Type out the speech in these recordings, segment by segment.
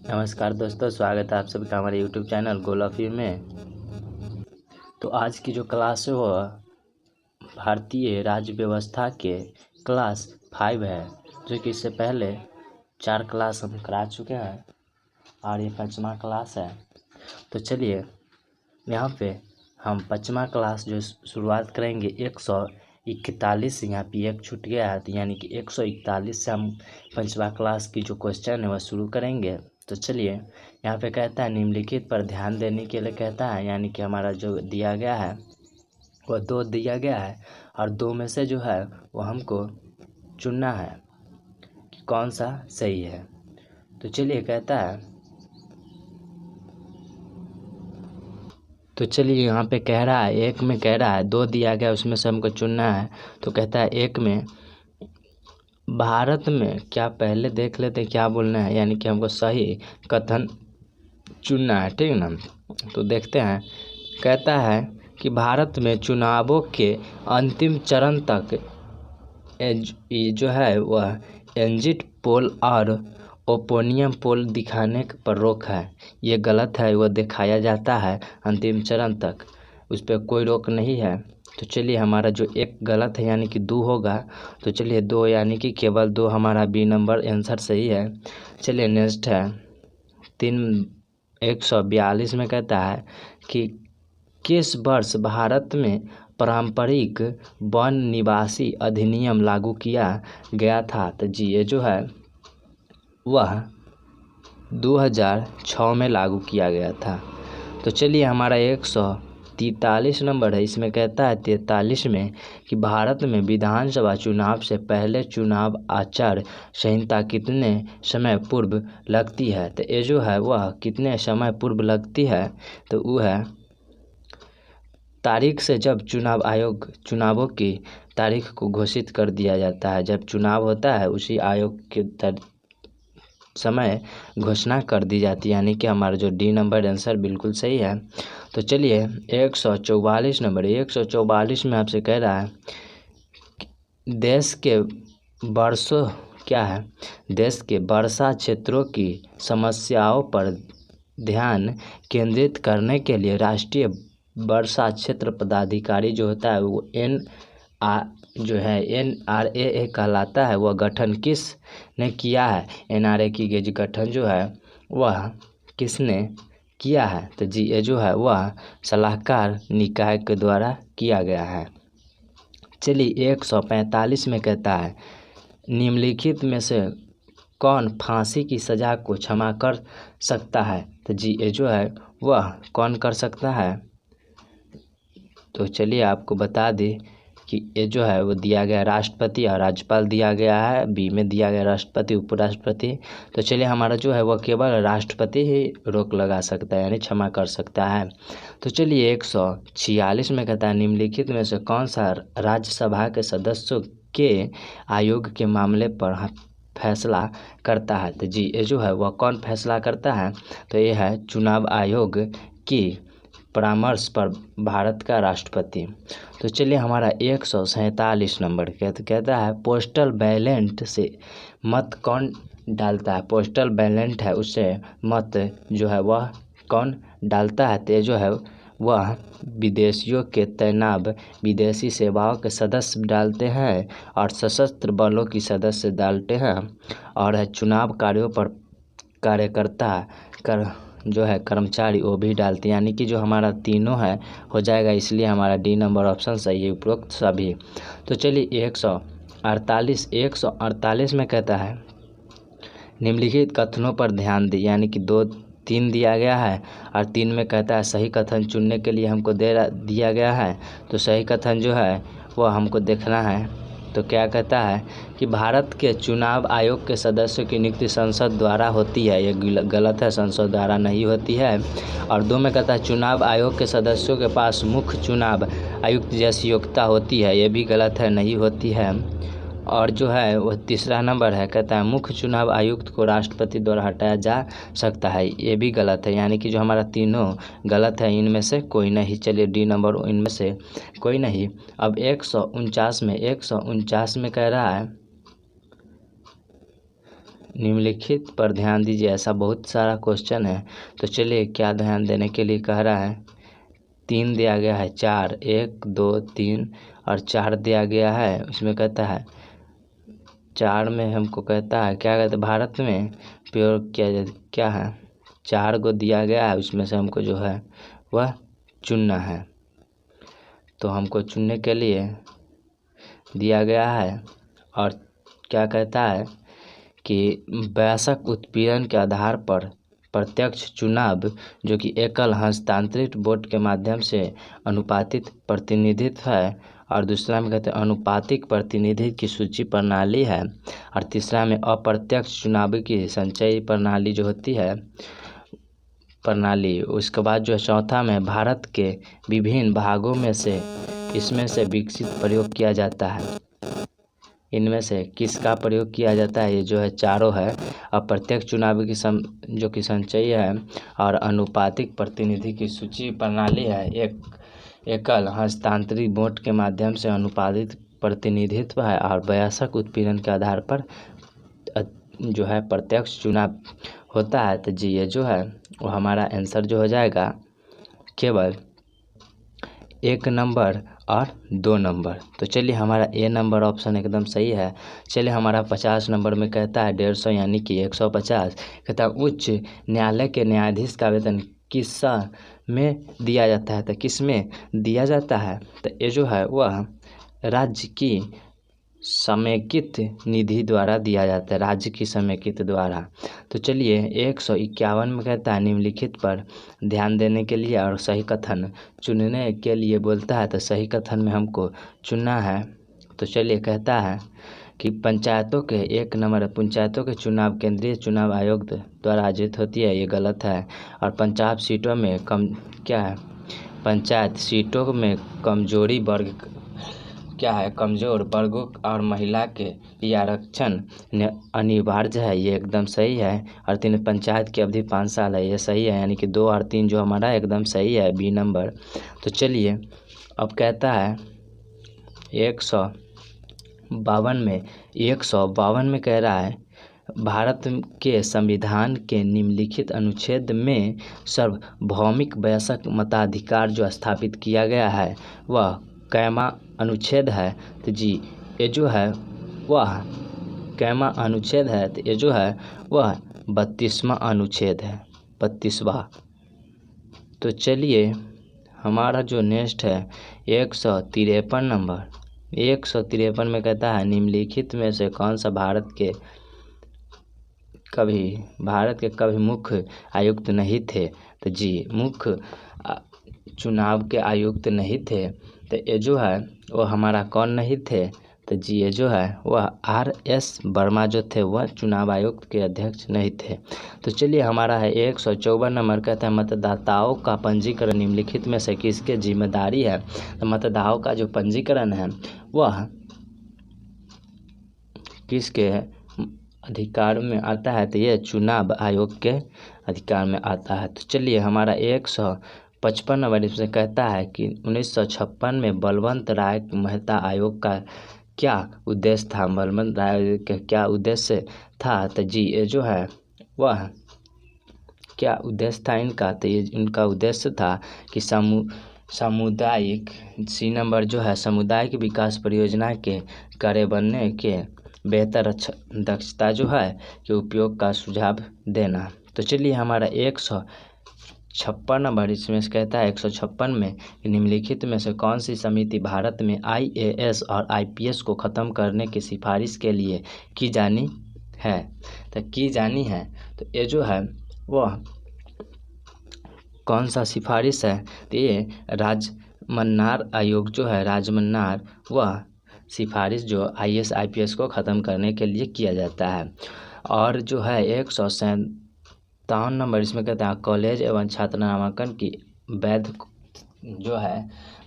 नमस्कार दोस्तों, स्वागत है आप सभी का हमारे YouTube channel goal of you में। तो आज की जो क्लास है वह भारतीय राज्य व्यवस्था के क्लास 5 है, जो कि इससे पहले 4 क्लास हम करा चुके हैं और ये 5वां क्लास है। तो चलिए यहाँ पे हम 5वां क्लास जो शुरुआत करेंगे 141। यहाँ पे एक छूट गया है, तो यानी कि 141 से हम 5वां क्लास की जो क्वेश्चन है वह शुरू करेंगे। तो चलिए यहाँ पे कहता है निम्नलिखित पर ध्यान देने के लिए कहता है, यानी कि हमारा जो दिया गया है वह 2 दिया गया है और 2 में से जो है वो हमको चुनना है कि कौन सा सही है। तो चलिए कहता है, तो चलिए यहाँ पे कह रहा है एक में कह रहा है 2 दिया गया, उसमें से हमको चुनना है। तो कहता है एक में भारत में, क्या पहले देख लेते हैं क्या बोलना है, यानी कि हमको सही कथन चुनना है, ठीक ना। तो देखते हैं, कहता है कि भारत में चुनावों के अंतिम चरण तक ये जो है वह एग्जिट पोल और ओपिनियन पोल दिखाने पर रोक है। ये गलत है, वह दिखाया जाता है अंतिम चरण तक, उस पर कोई रोक नहीं है। तो चलिए हमारा जो एक गलत है यानी कि 2 होगा। तो चलिए 2 यानी कि केवल 2 हमारा बी नंबर आंसर सही है। चलिए नेक्स्ट है 142 में कहता है कि किस वर्ष भारत में पारंपरिक वन निवासी अधिनियम लागू किया गया था। तो जी ये जो है वह 2006 में लागू किया गया था। तो चलिए हमारा 143 नंबर है, इसमें कहता है 43 में कि भारत में विधानसभा चुनाव से पहले चुनाव आचार संहिता कितने समय पूर्व लगती है। तो ये जो है वह कितने समय पूर्व लगती है, तो वो है तारीख से जब चुनाव आयोग चुनावों की तारीख को घोषित कर दिया जाता है। जब चुनाव होता है उसी आयोग के समय घोषणा कर दी जाती है, यानी कि हमारा जो डी नंबर आंसर बिल्कुल सही है। तो चलिए 144 नंबर, 144 में आपसे कह रहा है देश के वर्षों क्या है, देश के वर्षा क्षेत्रों की समस्याओं पर ध्यान केंद्रित करने के लिए राष्ट्रीय वर्षा क्षेत्र पदाधिकारी जो होता है वो NRA कहलाता है। वह गठन किस ने किया है, NRA की गठन जो है वह किसने किया है। तो जी ये जो है वह सलाहकार निकाय के द्वारा किया गया है। चलिए 145 में कहता है निम्नलिखित में से कौन फांसी की सज़ा को क्षमा कर सकता है। तो जी ये जो है वह कौन कर सकता है। तो चलिए आपको बता दें कि ये जो है वो दिया गया राष्ट्रपति और राज्यपाल दिया गया है। बी में दिया गया राष्ट्रपति उपराष्ट्रपति। तो चलिए हमारा जो है वह केवल राष्ट्रपति ही रोक लगा सकता है, यानी क्षमा कर सकता है। तो चलिए 146 में कहता है निम्नलिखित में से कौन सा राज्यसभा के सदस्यों के आयोग के मामले पर फैसला करता है। तो जी ये जो है वह कौन फैसला करता है, तो ये है चुनाव आयोग की परामर्श पर भारत का राष्ट्रपति। तो चलिए हमारा 147 नंबर कहता है पोस्टल बैलेट से मत कौन डालता है। पोस्टल बैलेट है उससे मत जो है वह कौन डालता है। तो जो है वह विदेशियों के तैनात विदेशी सेवाओं के सदस्य डालते हैं और सशस्त्र बलों की सदस्य डालते हैं, और है चुनाव कार्यों पर कार्यकर्ता जो है कर्मचारी वो भी डालते हैं, यानी कि जो हमारा तीनों है हो जाएगा, इसलिए हमारा डी नंबर ऑप्शन सही है, उपरोक्त सभी। तो चलिए 148 में कहता है निम्नलिखित कथनों पर ध्यान दें, यानी कि 3 दिया गया है और 3 में कहता है सही कथन चुनने के लिए हमको दिया गया है। तो सही कथन जो है वो हमको देखना है। तो क्या कहता है कि भारत के चुनाव आयोग के सदस्यों की नियुक्ति संसद द्वारा होती है। ये गलत है, संसद द्वारा नहीं होती है। और 2 में कहता है चुनाव आयोग के सदस्यों के पास मुख्य चुनाव आयुक्त जैसी योग्यता होती है। ये भी गलत है, नहीं होती है। और जो है वह तीसरा नंबर है, कहता है मुख्य चुनाव आयुक्त को राष्ट्रपति द्वारा हटाया जा सकता है। ये भी गलत है, यानी कि जो हमारा तीनों गलत है, इनमें से कोई नहीं। चलिए डी नंबर इनमें से कोई नहीं। अब 149 में कह रहा है निम्नलिखित पर ध्यान दीजिए। ऐसा बहुत सारा क्वेश्चन है, तो चलिए क्या ध्यान देने के लिए कह रहा है। 3 दिया गया है, 4, 1 2 3 और 4 दिया गया है। इसमें कहता है 4 में हमको कहता है क्या कहते हैं, भारत में प्रयोग किया जाए क्या है, 4 को दिया गया है, उसमें से हमको जो है वह चुनना है। तो हमको चुनने के लिए दिया गया है और क्या कहता है कि वयस्क उत्पीड़न के आधार पर प्रत्यक्ष चुनाव जो कि एकल हस्तांतरित वोट के माध्यम से अनुपातिक प्रतिनिधित्व है, और दूसरा में कहते हैं अनुपातिक प्रतिनिधि की सूची प्रणाली है, और तीसरा में अप्रत्यक्ष चुनाव की संचयी प्रणाली जो होती है प्रणाली। उसके बाद जो है चौथा में भारत के विभिन्न भागों में से इसमें से विकसित प्रयोग किया जाता है। इनमें से किसका प्रयोग किया जाता है, ये जो है चारों है। अप्रत्यक्ष चुनाव की जो कि संचयी है, और अनुपातिक प्रतिनिधि की सूची प्रणाली है, एकल हस्तांतरित वोट के माध्यम से अनुपातिक प्रतिनिधित्व है, और वयस्क उत्पीड़न के आधार पर जो है प्रत्यक्ष चुनाव होता है। तो जी ये जो है वो हमारा आंसर जो हो जाएगा केवल 1 नंबर और 2 नंबर। तो चलिए हमारा ए नंबर ऑप्शन एकदम सही है। चलिए हमारा 50 नंबर में कहता है 150 यानी कि 150। कहता है उच्च न्यायालय के न्यायाधीश का वेतन किस में दिया जाता है, तो किस में दिया जाता है, तो ये जो है वह राज्य की समेकित निधि द्वारा दिया जाता है, राज्य की समेकित द्वारा। तो चलिए 151 में कहता है निम्नलिखित पर ध्यान देने के लिए और सही कथन चुनने के लिए बोलता है। तो सही कथन में हमको चुनना है। तो चलिए कहता है कि पंचायतों के 1 नंबर पंचायतों के चुनाव केंद्रीय चुनाव आयोग द्वारा आयोजित होती है, ये गलत है। और पंचायत सीटों में पंचायत सीटों में कमजोरी वर्ग क्या है, कमज़ोर वर्गों और महिला के लिए आरक्षण अनिवार्य है, ये एकदम सही है। और 3 पंचायत की अवधि 5 साल है, ये सही है, यानी कि 2 और 3 जो हमारा एकदम सही है, बी नंबर। तो चलिए अब कहता है 152 में कह रहा है भारत के संविधान के निम्नलिखित अनुच्छेद में सार्वभौमिक वयस्क मताधिकार जो स्थापित किया गया है वह कैमा अनुच्छेद है। तो जी ये जो है वह कैमा अनुच्छेद है, तो ये जो है वह 32वां अनुच्छेद है, 32वां। तो चलिए हमारा जो नेक्स्ट है 153 नंबर। 153 में कहता है निम्नलिखित में से कौन सा भारत के कभी मुख्य आयुक्त नहीं थे। तो जी मुख्य चुनाव के आयुक्त नहीं थे, तो ये जो है वो हमारा कौन नहीं थे, तो जी ये जो है वह RS वर्मा जो थे वह चुनाव आयोग के अध्यक्ष नहीं थे। तो चलिए हमारा है 154 नंबर। कहता है मतदाताओं का पंजीकरण निम्नलिखित में से किसके जिम्मेदारी है। तो मतदाताओं का जो पंजीकरण है वह किसके अधिकार में आता है, तो ये चुनाव आयोग के अधिकार में आता है। तो चलिए हमारा 155 नंबर इसमें कहता है कि 1956 में बलवंत राय मेहता आयोग का क्या उद्देश्य था। बलवंत राय का क्या उद्देश्य था, तो जी ये जो है वह क्या उद्देश्य था इनका, तो ये इनका उद्देश्य था कि सामुदायिक सी नंबर जो है सामुदायिक विकास परियोजना के कार्यान्वयन के बेहतर दक्षता जो है के उपयोग का सुझाव देना। तो चलिए हमारा 156 नंबर इसमें से कहता है 156 में निम्नलिखित में से कौन सी समिति भारत में IAS और IPS को ख़त्म करने की सिफारिश के लिए की जानी है। तो की जानी है, तो ये जो है वह कौन सा सिफारिश है, तो ये राजमन्नार आयोग जो है राजमन्नार वह सिफारिश जो IAS IPS को ख़त्म करने के लिए किया जाता है। और जो है 157 नंबर इसमें कहता है कॉलेज एवं छात्र नामांकन की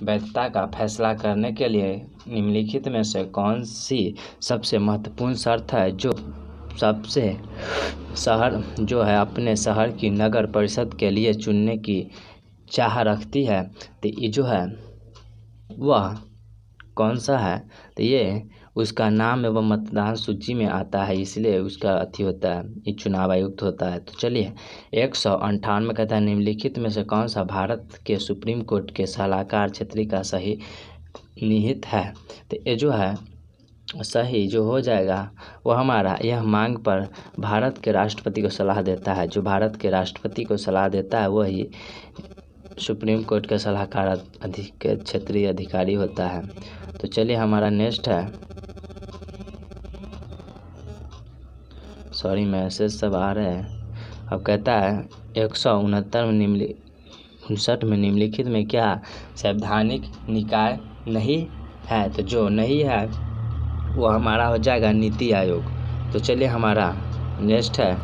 वैधता का फैसला करने के लिए निम्नलिखित में से कौन सी सबसे महत्वपूर्ण शर्त है जो सबसे शहर जो है अपने शहर की नगर परिषद के लिए चुनने की चाह रखती है। तो ये जो है वह कौन सा है, तो ये उसका नाम एवं मतदान सूची में आता है, इसलिए उसका अति होता है, ये चुनाव आयुक्त होता है। तो चलिए 158 कहता है निम्नलिखित में से कौन सा भारत के सुप्रीम कोर्ट के सलाहकार क्षेत्रीय का सही निहित है। तो ये जो है सही जो हो जाएगा वो हमारा यह मांग पर भारत के राष्ट्रपति को सलाह देता है। जो भारत के राष्ट्रपति को सलाह देता है वही सुप्रीम कोर्ट के सलाहकार क्षेत्रीय अधिकारी होता है। तो चलिए हमारा नेक्स्ट है, सॉरी मैसेज सब आ रहे हैं। अब कहता है 169 में निम्नलिखित में क्या संवैधानिक निकाय नहीं है। तो जो नहीं है वो हमारा हो जाएगा नीति आयोग। तो चलिए हमारा नेक्स्ट है,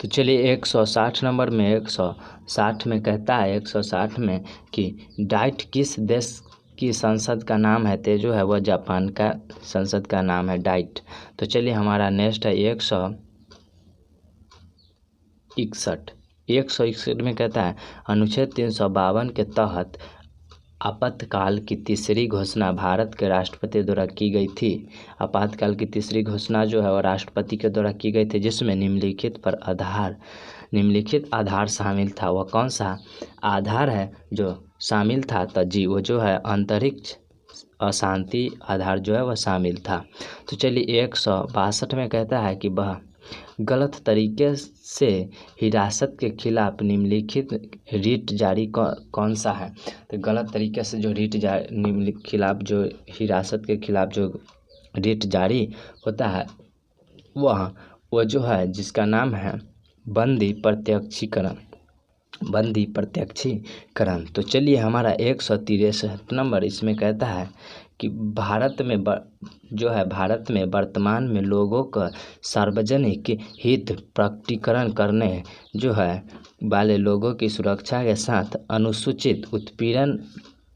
तो चलिए 160 नंबर में 160 में कहता है 160 में कि डाइट किस देश की संसद का नाम है। तो जो है वह जापान का संसद का नाम है डाइट। तो चलिए हमारा नेक्स्ट है 161 में कहता है अनुच्छेद 352 के तहत आपातकाल की तीसरी घोषणा भारत के राष्ट्रपति द्वारा की गई थी। आपातकाल की तीसरी घोषणा जो है वो राष्ट्रपति के द्वारा की गई थी, जिसमें निम्नलिखित आधार शामिल था। वह कौन सा आधार है जो शामिल था। तो जी वो जो है अंतरिक्ष अशांति आधार जो है वह शामिल था। तो चलिए 162 में कहता है कि वह गलत तरीके से हिरासत के खिलाफ निम्नलिखित रिट जारी कौन सा है। तो गलत तरीके से जो खिलाफ जो हिरासत के खिलाफ जो रिट जारी होता है वो जो है जिसका नाम है बंदी प्रत्यक्षीकरण। तो चलिए हमारा 163 नंबर इसमें कहता है कि भारत में वर्तमान में लोगों का सार्वजनिक हित प्रकटीकरण करने जो है वाले लोगों की सुरक्षा के साथ अनुसूचित उत्पीड़न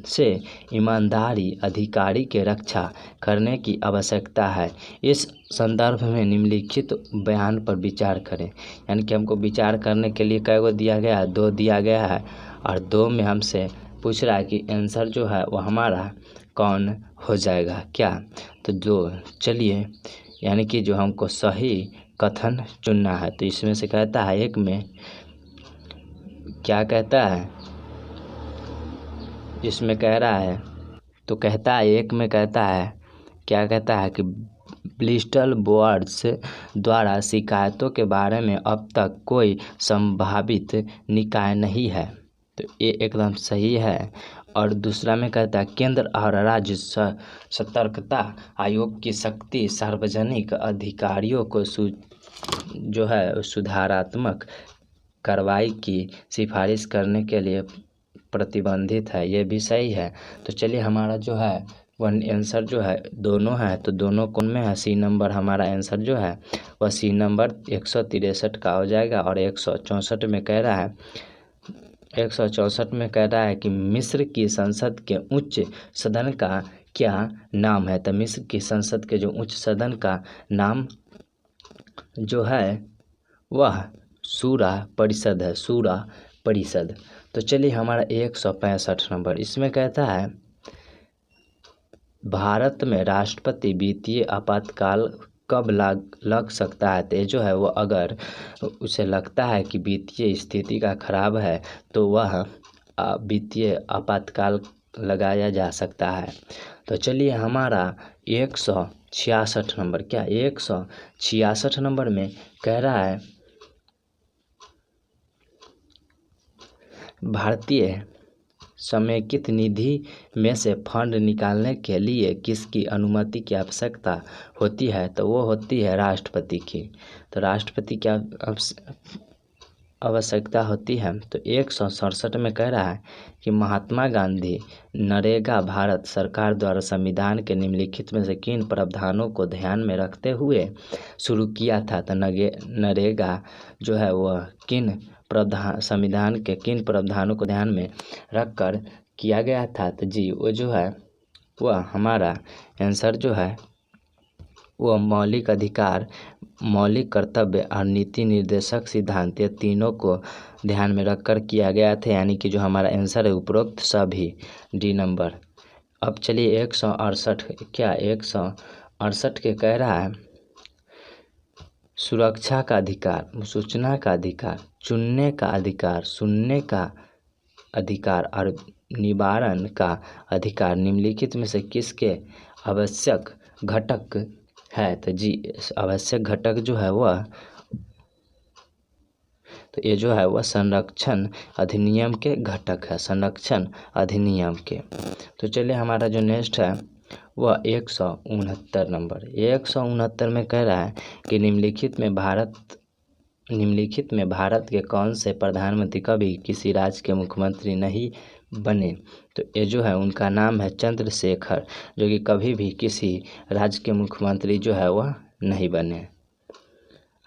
से ईमानदारी अधिकारी के रक्षा करने की आवश्यकता है। इस संदर्भ में निम्नलिखित बयान पर विचार करें। यानी कि हमको विचार करने के लिए कई दिया गया है, 2 दिया गया है और 2 में हमसे पूछ रहा है कि आंसर जो है वो हमारा कौन हो जाएगा क्या। तो जो चलिए यानी कि जो हमको सही कथन चुनना है। तो इसमें से कहता है एक में क्या कहता है, इसमें कह रहा है तो कहता है एक में कहता है क्या कहता है कि ब्रिस्टल बोर्ड्स द्वारा शिकायतों के बारे में अब तक कोई संभावित निकाय नहीं है। तो ये एकदम सही है। और दूसरा में कहता है केंद्र और राज्य सतर्कता आयोग की शक्ति सार्वजनिक अधिकारियों को जो है सुधारात्मक कार्रवाई की सिफारिश करने के लिए प्रतिबंधित है। ये भी सही है। तो चलिए हमारा जो है वन आंसर जो है दोनों है, तो दोनों कौन में है, सी नंबर हमारा आंसर जो है वह सी नंबर 163 का हो जाएगा। और 164 में कह रहा है 164 में कह रहा है कि मिस्र की संसद के उच्च सदन का क्या नाम है। तो मिस्र की संसद के जो उच्च सदन का नाम जो है वह शूरा परिषद है, शूरा परिषद। तो चलिए हमारा 165 नंबर इसमें कहता है भारत में राष्ट्रपति वित्तीय आपातकाल कब लग सकता है। तो जो है वो अगर उसे लगता है कि वित्तीय स्थिति का खराब है तो वह वित्तीय आपातकाल लगाया जा सकता है। तो चलिए हमारा 166 नंबर 166 नंबर में कह रहा है भारतीय समेकित निधि में से फंड निकालने के लिए किसकी अनुमति की आवश्यकता होती है। तो वो होती है राष्ट्रपति की। तो राष्ट्रपति की आवश्यकता होती है। तो 167 में कह रहा है कि महात्मा गांधी नरेगा भारत सरकार द्वारा संविधान के निम्नलिखित में से किन प्रावधानों को ध्यान में रखते हुए शुरू किया था। तो नरेगा जो है वह संविधान के किन प्रावधानों को ध्यान में रखकर किया गया था। तो जी वो जो है वह हमारा आंसर जो है वह मौलिक अधिकार, मौलिक कर्तव्य और नीति निर्देशक सिद्धांत ये तीनों को ध्यान में रखकर किया गया था। यानी कि जो हमारा आंसर है उपरोक्त सभी डी नंबर। अब चलिए 168 68 के कह रहा है सुरक्षा का अधिकार, सूचना का अधिकार, चुनने का अधिकार, सुनने का अधिकार और निवारण का अधिकार निम्नलिखित में से किसके आवश्यक घटक है? तो जी आवश्यक घटक जो है वह, तो ये जो है वह संरक्षण अधिनियम के घटक है, संरक्षण अधिनियम के। तो चलिए हमारा जो नेक्स्ट है वह 169 नंबर, 169 में कह रहा है कि निम्नलिखित में भारत के कौन से प्रधानमंत्री कभी किसी राज्य के मुख्यमंत्री नहीं बने? तो ये जो है उनका नाम है चंद्रशेखर, जो कि कभी भी किसी राज्य के मुख्यमंत्री जो है वह नहीं बने,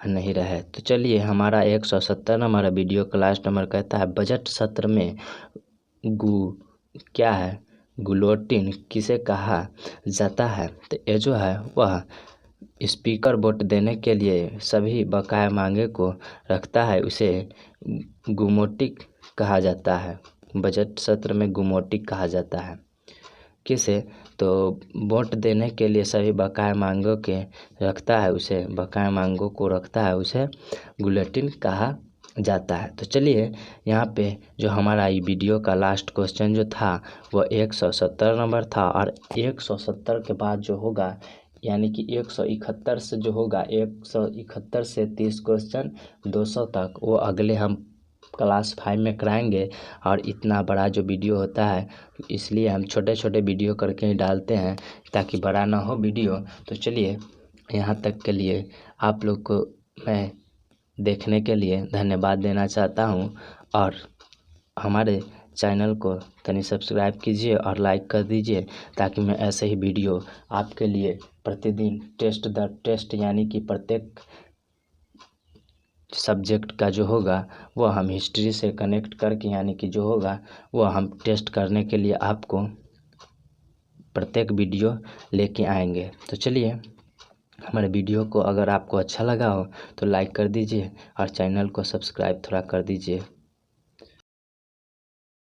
नहीं रहे। तो चलिए हमारा 170 नंबर वीडियो का लास्ट नंबर कहता है बजट सत्र में क्या है गुलोटिन किसे कहा जाता है? तो ये जो है वह स्पीकर वोट देने के लिए सभी बकाया मांगे को रखता है, उसे गुमोटिक कहा जाता है। बजट सत्र में गुमोटिक कहा जाता है किसे? तो वोट देने के लिए सभी बकाया मांगों के रखता है, उसे बकाया मांगों को रखता है, उसे गुलेटिन कहा जाता है। तो चलिए यहाँ पे जो हमारा ये वीडियो का लास्ट क्वेश्चन जो था वह 170 नंबर था, और 170 के बाद जो होगा यानी कि 171 से जो होगा 171 से 30 क्वेश्चन 200 तक वो अगले हम क्लास 5 में कराएंगे। और इतना बड़ा जो वीडियो होता है इसलिए हम छोटे छोटे वीडियो करके ही डालते हैं ताकि बड़ा ना हो वीडियो। तो चलिए यहाँ तक के लिए आप लोग को मैं देखने के लिए धन्यवाद देना चाहता हूँ, और हमारे चैनल को तनी सब्सक्राइब कीजिए और लाइक कर दीजिए ताकि मैं ऐसे ही वीडियो आपके लिए प्रतिदिन टेस्ट दर टेस्ट यानी कि प्रत्येक सब्जेक्ट का जो होगा वो हम हिस्ट्री से कनेक्ट करके यानी कि जो होगा वो हम टेस्ट करने के लिए आपको प्रत्येक वीडियो लेके आएंगे। तो चलिए हमारे वीडियो को अगर आपको अच्छा लगा हो तो लाइक कर दीजिए और चैनल को सब्सक्राइब थोड़ा कर दीजिए।